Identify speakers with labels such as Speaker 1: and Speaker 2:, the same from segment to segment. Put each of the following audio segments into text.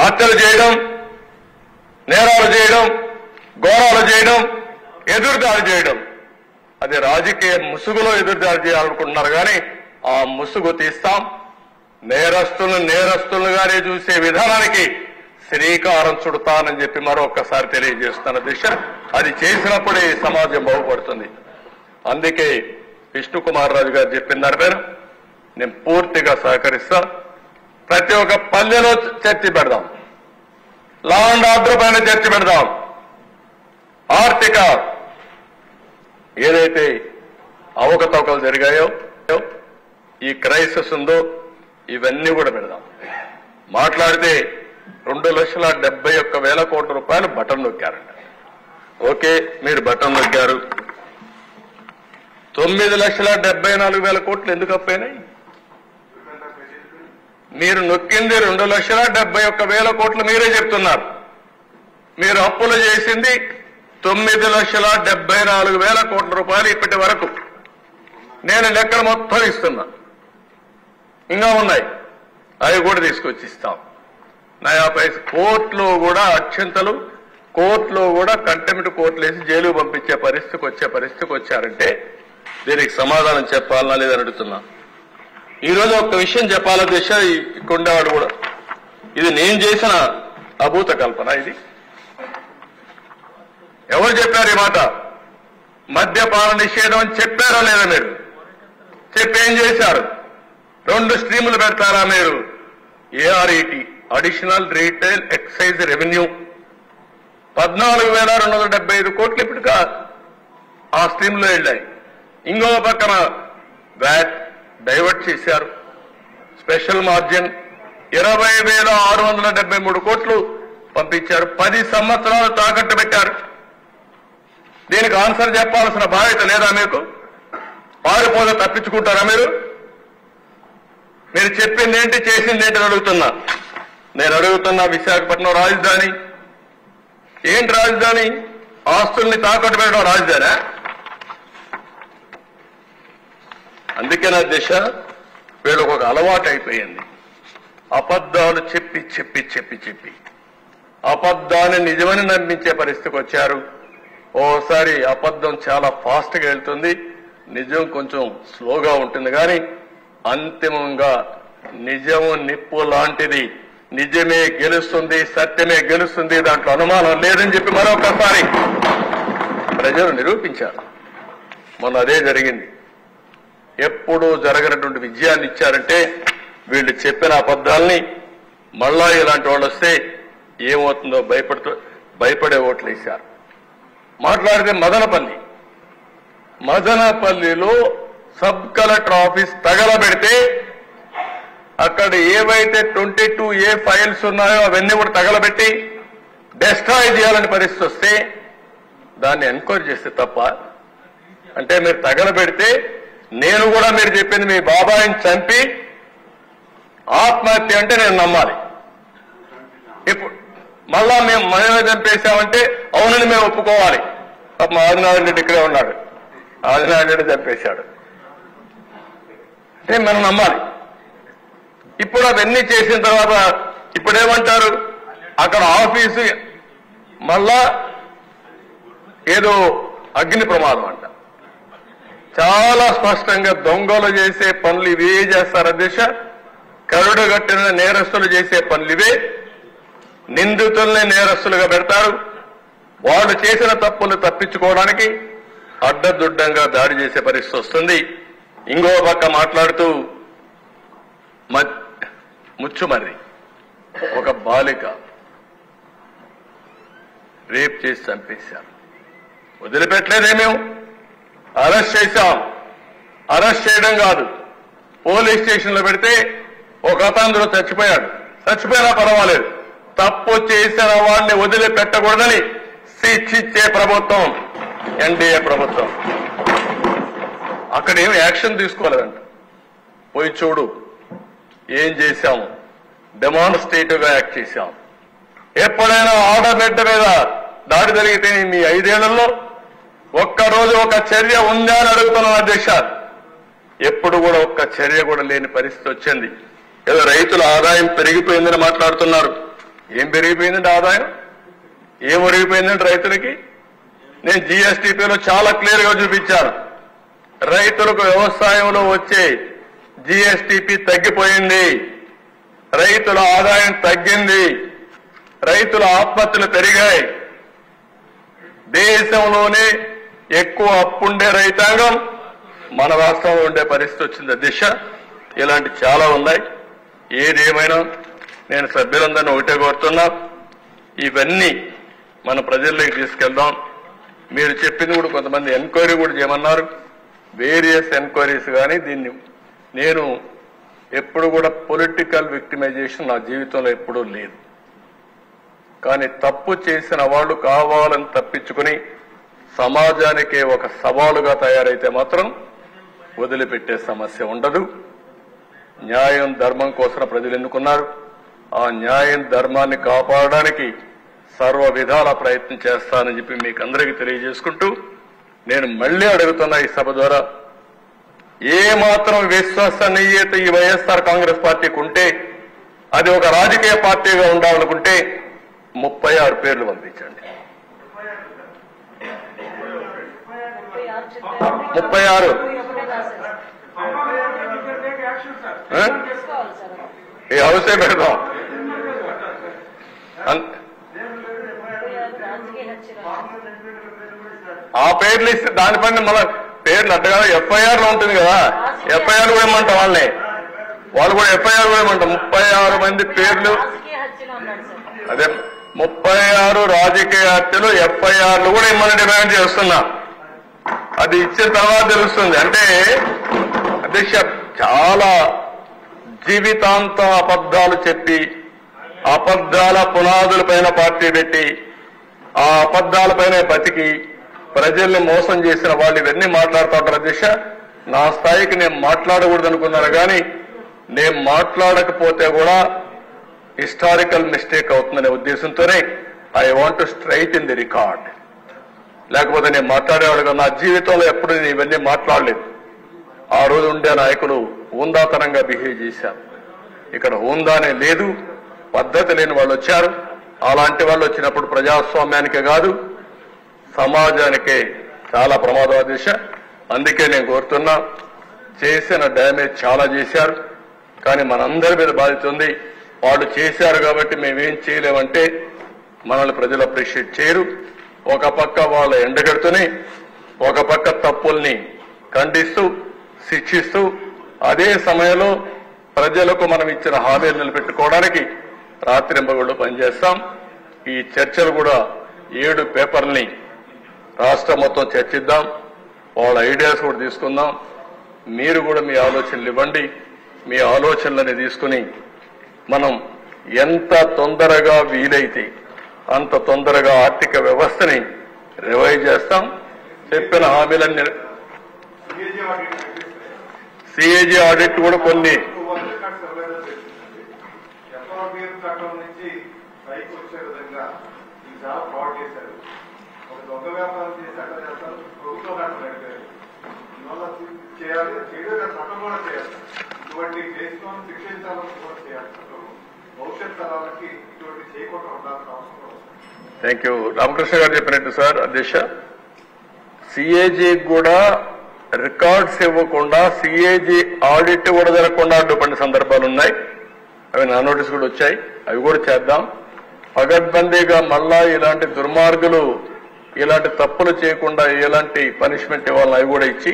Speaker 1: హత్యలు చేయడం, నేరాలు చేయడం, ఘోరాలు చేయడం, ఎదురుదాడి చేయడం. అది రాజకీయ ముసుగులో ఎదురుదాడి చేయాలనుకుంటున్నారు కానీ ఆ ముసుగు తీస్తాం. నేరస్తులుగానే చూసే విధానానికి శ్రీకారం చుడతానని చెప్పి మరొకసారి తెలియజేస్తున్న దిశ. అది చేసినప్పుడే సమాజం బాగుపడుతుంది. అందుకే విష్ణుకుమార్ రాజు గారు చెప్పిన దాని పేరు నేను పూర్తిగా సహకరిస్తా. ప్రతి ఒక్క పల్లెలో చర్చ పెడదాం, లా అండ్ ఆర్డర్ పైన చర్చ పెడదాం, ఆర్థిక ఏదైతే అవకతవకలు జరిగాయో, ఈ క్రైసిస్ ఉందో ఇవన్నీ కూడా పెడదాం. మాట్లాడితే 2,71,000 కోట్ల రూపాయలు బటన్ నొక్కారంట. ఓకే, మీరు బటన్ నొక్కారు. 9,74,000 కోట్లు ఎందుకు అప్పైనాయి? మీరు నొక్కింది 2,71,000 కోట్లు మీరే చెప్తున్నారు. మీరు అప్పులు చేసింది 9,74,000 కోట్ల రూపాయలు ఇప్పటి వరకు. నేను లెక్కలు మొత్తం ఇస్తున్నా, ఇంకా ఉన్నాయి, అవి కూడా తీసుకొచ్చి ఇస్తాం. నయా పైసా కోర్టులో కూడా అక్షంతలు, కోర్టులో కూడా కంటెంప్ట్ కోర్టులు వేసి జైలు పంపించే పరిస్థితికి వచ్చారంటే దీనికి సమాధానం చెప్పాలనా లేదని అడుగుతున్నా. ఈరోజు ఒక విషయం చెప్పాల దిశ కొండవాడు కూడా, ఇది నేను చేసిన అభూత కల్పన. ఇది ఎవరు చెప్పారు ఈ మాట? మద్యపాన నిషేధం అని చెప్పారా లేదా? మీరు చెప్పేం చేశారు? 2 స్ట్రీములు పెడతారా మీరు? ARET, additional retail excise revenue 14,275 కోట్లు ఇప్పటికా ఆ స్ట్రీమ్ లో వెళ్ళాయి. ఇంకో పక్కన వ్యాట్ డైవర్ట్ చేశారు. స్పెషల్ మార్జిన్ 20,673 కోట్లు పంపించారు. 10 సంవత్సరాలు తాకట్టు పెట్టారు. దీనికి ఆన్సర్ చెప్పాల్సిన బాధ్యత లేదా మీకు? పారిపోతే తప్పించుకుంటారా మీరు? మీరు చెప్పింది ఏంటి, చేసింది ఏంటి అడుగుతున్నా. నేను అడుగుతున్నా, విశాఖపట్నం రాజధాని ఏంటి? రాజధాని ఆస్తుల్ని తాకట్టు పెట్టడం రాజధాని? అందుకే నా దిశ వీళ్ళకు ఒక అలవాటు అయిపోయింది. అబద్ధాలు చెప్పి చెప్పి చెప్పి చెప్పి అబద్ధాన్ని నిజమని నమ్మించే పరిస్థితికి వచ్చారు. ఓసారి అబద్ధం చాలా ఫాస్ట్ గా వెళ్తుంది, నిజం కొంచెం స్లోగా ఉంటుంది. కానీ అంతిమంగా నిజము నిప్పు లాంటిది, నిజమే గెలుస్తుంది, సత్యమే గెలుస్తుంది, దాంట్లో అనుమానం లేదని చెప్పి మరొకసారి ప్రజలు నిరూపించారు. మొన్న అదే జరిగింది. ఎప్పుడూ జరగనటువంటి విజయాన్ని ఇచ్చారంటే వీళ్ళు చెప్పిన అబద్ధాలని మళ్ళా ఇలాంటి వాళ్ళు వస్తే ఏమవుతుందో భయపడే ఓట్లు వేశారు. మాట్లాడితే మదనపల్లిలో సబ్ కలెక్టర్ ఆఫీస్ తగలబెడితే అక్కడ ఏవైతే 22A ఫైల్స్ ఉన్నాయో అవన్నీ కూడా తగలబెట్టి డెస్ట్రాయ్ చేయాలని పరిస్థితి వస్తే దాన్ని ఎంక్వైరీ చేస్తే తప్ప? అంటే మీరు తగలబెడితే నేను కూడా మీరు చెప్పింది మీ బాబాయిని చంపి ఆత్మహత్య అంటే నేను నమ్మాలి. ఇప్పుడు మళ్ళా మనమే చంపేశామంటే అవునని మేము ఒప్పుకోవాలి. మా ఆదినారాయణ రెడ్డి ఇక్కడే ఉన్నాడు, ఆదినారాయణ రెడ్డి చంపేశాడు అంటే మనం నమ్మాలి. ఇప్పుడు అవన్నీ చేసిన తర్వాత ఇప్పుడేమంటారు? అక్కడ ఆఫీసు మళ్ళా ఏదో అగ్ని ప్రమాదం అంట. చాలా స్పష్టంగా దొంగలు చేసే పనులు ఇవే చేస్తారు అధ్యక్ష. కరుడు కట్టిన నేరస్తులు చేసే పనులు ఇవే. నిందితుల్ని నేరస్తులుగా పెడతారు. వాళ్ళు చేసిన తప్పులు తప్పించుకోవడానికి అడ్డదుడ్డంగా దాడి చేసే పరిస్థితి వస్తుంది. ఇంకో పక్క మాట్లాడుతూ ముచ్చుమర్రి ఒక బాలిక రేప్ చేసి చంపేశారు. వదిలిపెట్టలేదేమేం, అరెస్ట్ చేశాం. అరెస్ట్ చేయడం కాదు, పోలీస్ స్టేషన్లో పెడితే ఒక అతను చచ్చిపోయినా పర్వాలేదు, తప్పు చేసిన వాడిని వదిలిపెట్టకూడదని శిక్షించే ప్రభుత్వం ఎన్డీఏ ప్రభుత్వం. అక్కడ ఏమి యాక్షన్ తీసుకోలేదంట. పోయి చూడు ఏం చేశాము, డెమాన్స్ట్రేటివ్ గా యాక్ట్ చేశాం. ఎప్పుడైనా ఆడబిడ్డ మీద దాడి జరిగితే మీ 5 ఏళ్లలో ఒక్కరోజు ఒక చర్య ఉందా అని అడుగుతున్నాను అధ్యక్ష. ఎప్పుడు కూడా ఒక్క చర్య కూడా లేని పరిస్థితి వచ్చింది. ఏదో రైతుల ఆదాయం పెరిగిపోయిందని మాట్లాడుతున్నారు. ఏం పెరిగిపోయిందంటే ఆదాయం, ఏం ఒరిగిపోయిందంటే రైతులకి. నేను జీఎస్టీపీలో చాలా క్లియర్ గా చూపించాను. రైతులకు వ్యవసాయంలో వచ్చే జీఎస్టీపీ తగ్గిపోయింది, రైతుల ఆదాయం తగ్గింది, రైతుల ఆత్మహత్యలు పెరిగాయి. దేశంలోనే ఎక్కువ అప్పుండే రైతాంగం మన రాష్ట్రంలో ఉండే పరిస్థితి వచ్చింది దిశ. ఇలాంటి చాలా ఉన్నాయి. ఏదేమైనా నేను సభ్యులందరినీ ఒకటే కోరుతున్నా, ఇవన్నీ మన ప్రజల్లోకి తీసుకెళ్దాం. మీరు చెప్పింది కూడా కొంతమంది ఎంక్వైరీ కూడా చేయమన్నారు, వేరియస్ ఎంక్వైరీస్. కానీ దీన్ని నేను ఎప్పుడు కూడా పొలిటికల్ విక్టిమైజేషన్ నా జీవితంలో ఎప్పుడూ లేదు. కానీ తప్పు చేసిన వాళ్ళు కావాలని తప్పించుకుని సమాజానికే ఒక సవాలుగా తయారైతే మాత్రం వదిలిపెట్టే సమస్య ఉండదు. న్యాయం ధర్మం కోసం ప్రజలు ఎన్నుకున్నారు. ఆ న్యాయం ధర్మాన్ని కాపాడడానికి సర్వ విధాల ప్రయత్నం చేస్తానని చెప్పి మీకు అందరికీ తెలియజేసుకుంటూ నేను మళ్లీ అడుగుతున్నా ఈ సభ ద్వారా, ఏ మాత్రం విశ్వసనీయత ఈ వైఎస్ఆర్ కాంగ్రెస్ పార్టీకి ఉంటే అది ఒక రాజకీయ పార్టీగా ఉండాలనుకుంటే 36 పేర్లు పంపించండి. 36 ఈ హౌసే పెడదాం. ఆ పేర్లు ఇస్తే దానిపైన మళ్ళీ పేర్లు అట్టగా ఎఫ్ఐఆర్ లో ఉంటుంది కదా, ఎఫ్ఐఆర్ కూడా ఇమ్మంటాం వాళ్ళని, వాళ్ళు కూడా ఎఫ్ఐఆర్ కూడా ఇమ్మంటాం. 36 మంది పేర్లు, అదే 36 రాజకీయ హత్యలు ఎఫ్ఐఆర్లు కూడా ఇమ్మని డిమాండ్ చేస్తున్నా. అది ఇచ్చిన తర్వాత తెలుస్తుంది. అంటే అధ్యక్ష, చాలా జీవితాంతం అబద్దాలు చెప్పి అబద్దాల పునాదులపైన పార్టీ పెట్టి ఆ అబద్దాలపైన బతికి ప్రజల్ని మోసం చేసిన వాళ్ళు ఇవన్నీ మాట్లాడుతూ ఉంటారు. అధ్యక్ష, నా స్థాయికి నేను మాట్లాడకూడదు అనుకున్నాను, కానీ నేను మాట్లాడకపోతే కూడా హిస్టారికల్ మిస్టేక్ అవుతుందనే ఉద్దేశంతోనే I want to straight the record. లేకపోతే నేను మాట్లాడేవాడుగా నా జీవితంలో ఎప్పుడు నేను ఇవన్నీ మాట్లాడలేదు. ఆ రోజు ఉండే నాయకులు హుందాతనంగా బిహేవ్ చేశారు. ఇక్కడ హుందానే లేదు, పద్ధతి లేని వాళ్ళు వచ్చారు. అలాంటి వాళ్ళు వచ్చినప్పుడు ప్రజాస్వామ్యానికే కాదు సమాజానికే చాలా ప్రమాదం దిశ. అందుకే నేను కోరుతున్నా, చేసిన డ్యామేజ్ చాలా చేశారు, కానీ మనందరి మీద బాధ్యత ఉంది. వాళ్ళు చేశారు కాబట్టి మేమేం చేయలేమంటే మనల్ని ప్రజలు అప్రిషియేట్ చేయరు. ఒక పక్క వాళ్ళ ఎండగడుతూనే ఒక పక్క తప్పుల్ని ఖండిస్తూ శిక్షిస్తూ అదే సమయంలో ప్రజలకు మనం ఇచ్చిన హామీలు నిలబెట్టుకోవడానికి రాత్రింబగళ్ళు పనిచేస్తాం. ఈ చర్చలు కూడా 7 పేపర్లని రాష్ట్రం మొత్తం చర్చిద్దాం, వాళ్ళ ఐడియాస్ కూడా తీసుకుందాం. మీరు కూడా మీ ఆలోచనలు ఇవ్వండి. మీ ఆలోచనలని తీసుకుని మనం ఎంత తొందరగా వీలైతే అంత తొందరగా ఆర్థిక వ్యవస్థని రివైవ్ చేస్తాం. చెప్పిన హామీలన్నీ సిఏజీ ఆడిట్ కూడా కొన్ని థ్యాంక్ యూ. రామకృష్ణ గారు చెప్పినట్టు సార్ అధ్యక్ష, సిఏజీ కూడా రికార్డ్స్ ఇవ్వకుండా సిఏజీ ఆడిట్ కూడా జరగకుండా అడ్డుపడిన సందర్భాలు ఉన్నాయి. అవి నా నోటీస్ కూడా వచ్చాయి, అవి కూడా చేద్దాం. పగడ్బందీగా మళ్ళా ఇలాంటి దుర్మార్గులు ఇలాంటి తప్పులు చేయకుండా ఎలాంటి పనిష్మెంట్ ఇవ్వాలని అవి కూడా ఇచ్చి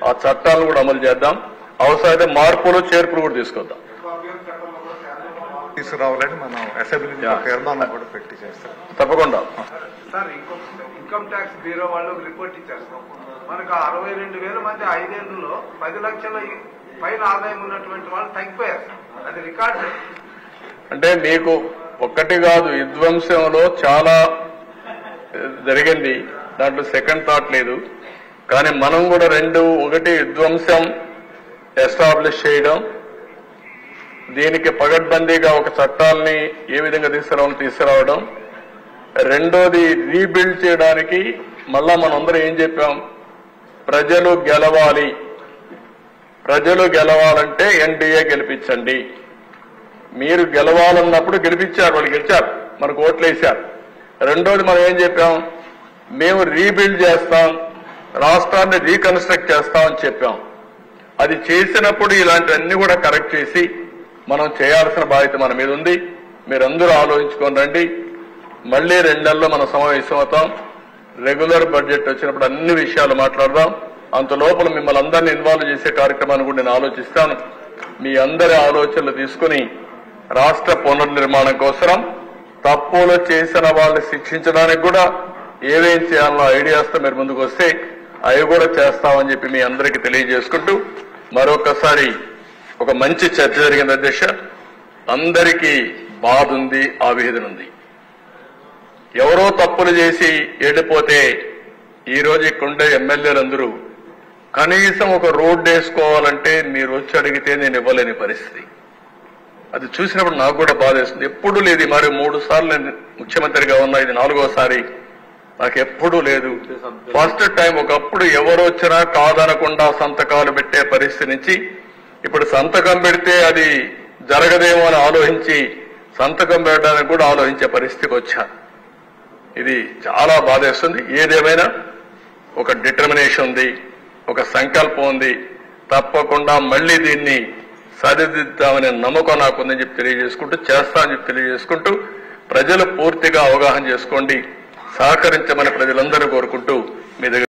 Speaker 1: ఆ చట్టాలను కూడా అమలు చేద్దాం. అవసరమైతే మార్పులు చేర్పులు కూడా తీసుకొద్దాం.
Speaker 2: తీసుకురావాలని మనం అసెంబ్లీ తీర్మానం కూడా పెట్టి చేస్తాం
Speaker 1: తప్పకుండా.
Speaker 3: సార్, ఇన్కమ్ ట్యాక్స్ బ్యూరో వాళ్ళు రిపోర్ట్ ఇచ్చారు. మనకు 62,000 మంది 5 ఏళ్లలో 10 లక్షల పైన ఆదాయం ఉన్నటువంటి వాళ్ళు తగ్గిపోయారు. అది రికార్డు.
Speaker 1: అంటే మీకు ఒక్కటి కాదు, విధ్వంసంలో చాలా జరిగింది, దాంట్లో సెకండ్ థాట్ లేదు. కానీ మనం కూడా ఒకటి విధ్వంసం ఎస్టాబ్లిష్ చేయడం, దీనికి పగడ్బందీగా ఒక చట్టాలని ఏ విధంగా తీసుకురావడం, రెండోది రీబిల్డ్ చేయడానికి మళ్ళా మనందరం ఏం చెప్పాం, ప్రజలు గెలవాలి, ప్రజలు గెలవాలంటే ఎన్డీఏ గెలిపించండి. మీరు గెలవాలన్నప్పుడు గెలిపించారు, వాళ్ళు గెలిచారు. మనకు ఓట్లు వేశారు. రెండోది మనం ఏం చెప్పాం, మేము రీబిల్డ్ చేస్తాం, రాష్ట్రాన్ని రీకన్స్ట్రక్ట్ చేస్తామని చెప్పాం. అది చేసినప్పుడు ఇలాంటివన్నీ కూడా కరెక్ట్ చేసి మనం చేయాల్సిన బాధ్యత మన మీద ఉంది. మీరందరూ ఆలోచించుకొని రండి. మళ్లీ 2 నెలల్లో మనం సమావేశం అవుతాం. రెగ్యులర్ బడ్జెట్ వచ్చినప్పుడు అన్ని విషయాలు మాట్లాడదాం. అంత లోపల మిమ్మల్ని అందరినీ ఇన్వాల్వ్ చేసే కార్యక్రమాన్ని కూడా నేను ఆలోచిస్తాను. మీ అందరి ఆలోచనలు తీసుకుని రాష్ట్ర పునర్నిర్మాణం కోసం తప్పులు చేసిన వాళ్ళని శిక్షించడానికి కూడా ఏమేం చేయాలనో ఐడియాస్తో మీరు ముందుకు వస్తే అవి కూడా చేస్తామని చెప్పి మీ అందరికీ తెలియజేసుకుంటూ మరొకసారి ఒక మంచి చర్చ జరిగింది అధ్యక్ష. అందరికీ బాధ ఉంది, ఆవేదన ఉంది. ఎవరో తప్పులు చేసి వెళ్ళిపోతే ఈ రోజు ఇక్కడుండే ఎమ్మెల్యేలందరూ కనీసం ఒక రోడ్డు వేసుకోవాలంటే మీరు వచ్చి అడిగితే నేను ఇవ్వలేని పరిస్థితి. అది చూసినప్పుడు నాకు కూడా బాధ వేస్తుంది. ఎప్పుడూ లేదు. మరి 3 సార్లు నేను ముఖ్యమంత్రిగా ఉన్నా, ఇది 4వసారి. నాకు ఎప్పుడూ లేదు. ఫస్ట్ టైం ఒకప్పుడు ఎవరు వచ్చినా కాదనకుండా సంతకాలు పెట్టే పరిస్థితి నుంచి ఇప్పుడు సంతకం పెడితే అది జరగదేమో అని ఆలోచించి సంతకం పెట్టడానికి కూడా ఆలోచించే పరిస్థితికి వచ్చాను. ఇది చాలా బాధేస్తుంది. ఏదేమైనా ఒక డిటర్మినేషన్ ఉంది, ఒక సంకల్పం ఉంది. తప్పకుండా మళ్లీ దీన్ని సరిదిద్దామనే నమ్మకం నాకుందని చెప్పి తెలియజేసుకుంటూ, చేస్తానని చెప్పి తెలియజేసుకుంటూ, ప్రజలు పూర్తిగా అవగాహన చేసుకోండి, సహకరించమని ప్రజలందరూ కోరుకుంటూ మీ దగ్గర